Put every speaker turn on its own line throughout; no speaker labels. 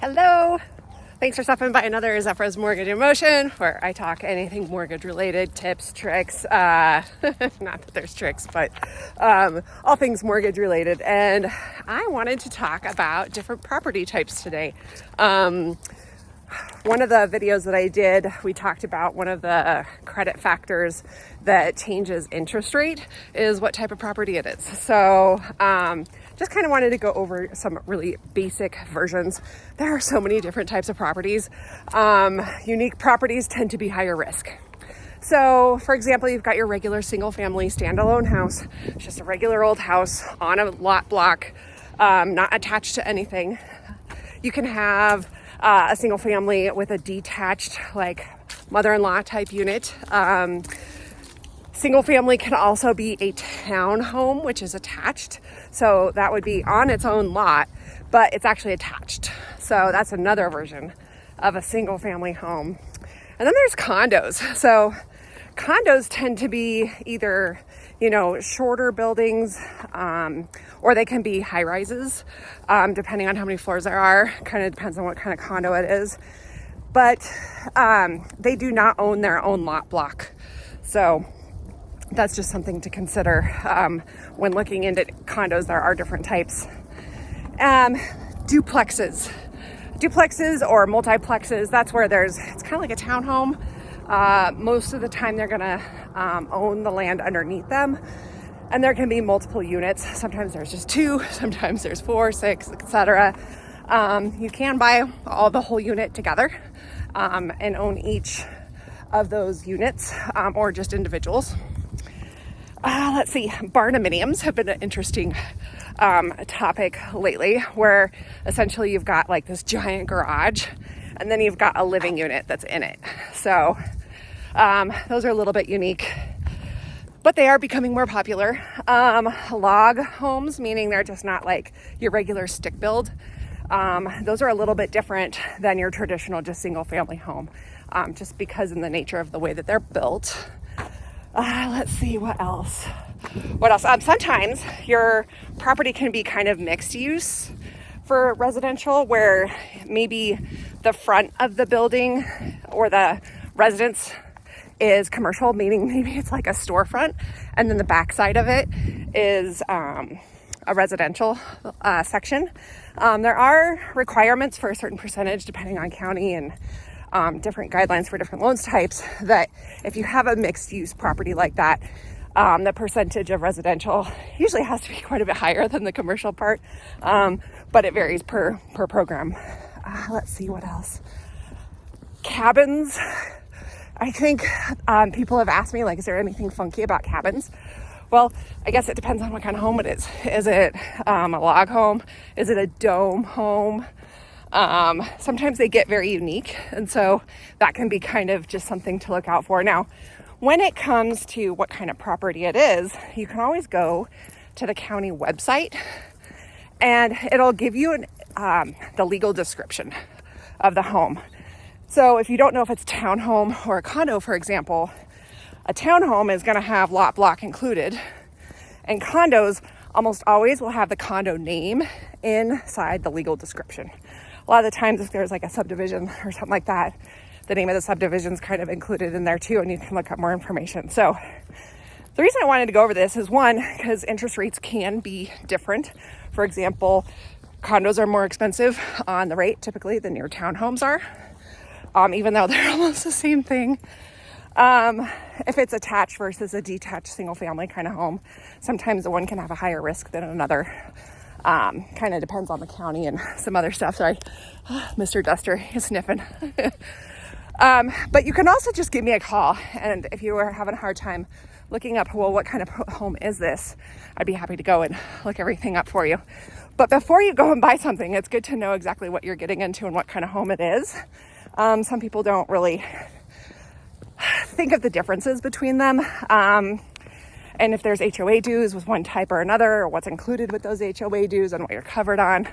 Hello. Thanks for stopping by another Zephyr's Mortgage in Motion, where I talk anything mortgage related, tips, tricks, not that there's tricks, but all things mortgage related. And I wanted to talk about different property types today. One of the videos that I did, we talked about one of the credit factors that changes interest rate is what type of property it is. So just kind of wanted to go over some really basic versions. There are so many different types of properties. Unique properties tend to be higher risk. So, for example, you've got your regular single family standalone house. It's just a regular old house on a lot block, not attached to anything. You can have a single family with a detached, like mother-in-law type unit. Single family can also be a townhome, which is attached. So that would be on its own lot, but it's actually attached. So that's another version of a single family home. And then there's condos. So condos tend to be either, shorter buildings, or they can be high rises, depending on how many floors there are. Kind of depends on what kind of condo it is. But they do not own their own lot block. So that's just something to consider when looking into condos. There are different types. Duplexes or multiplexes, that's where it's kind of like a townhome. Most of the time they're gonna own the land underneath them, and there can be multiple units. Sometimes there's just 2, sometimes there's 4, 6, etc. You can buy the whole unit together and own each of those units, or just individuals. Let's see, barndominiums have been an interesting topic lately, where essentially you've got like this giant garage and then you've got a living unit that's in it. So those are a little bit unique, but they are becoming more popular. Log homes, meaning they're just not like your regular stick build. Those are a little bit different than your traditional just single family home, just because in the nature of the way that they're built. Let's see, what else? Sometimes your property can be kind of mixed use for residential, where maybe the front of the building or the residence is commercial, meaning maybe it's like a storefront, and then the back side of it is a residential section. There are requirements for a certain percentage depending on county and different guidelines for different loans types, that if you have a mixed use property like that, the percentage of residential usually has to be quite a bit higher than the commercial part, but it varies per program. Let's see, what else? Cabins. I think people have asked me, like, is there anything funky about cabins? Well, I guess it depends on what kind of home it is. Is it a log home? Is it a dome home? Sometimes they get very unique, and so that can be kind of just something to look out for. Now, when it comes to what kind of property it is, you can always go to the county website, and it'll give you the legal description of the home. So if you don't know if it's a townhome or a condo, for example, a townhome is going to have lot block included, and condos almost always will have the condo name inside the legal description. A lot of the times, if there's like a subdivision or something like that, the name of the subdivision is kind of included in there too, and you can look up more information. So the reason I wanted to go over this is, one, because interest rates can be different. For example, condos are more expensive on the rate typically than your townhomes are, even though they're almost the same thing. If it's attached versus a detached single family kind of home, sometimes the one can have a higher risk than another. Kind of depends on the county and some other stuff. Sorry, Mr. Duster is sniffing. But you can also just give me a call, and if you are having a hard time looking up, well, what kind of home is this? I'd be happy to go and look everything up for you. But before you go and buy something, it's good to know exactly what you're getting into and what kind of home it is. Some people don't really think of the differences between them. And if there's HOA dues with one type or another, or what's included with those HOA dues and what you're covered on.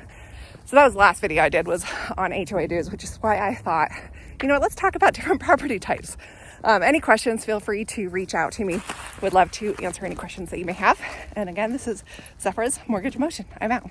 So that was the last video I did, was on HOA dues, which is why I thought, let's talk about different property types. Any questions, feel free to reach out to me. Would love to answer any questions that you may have. And again, this is Zephyr's Mortgage Motion. I'm out.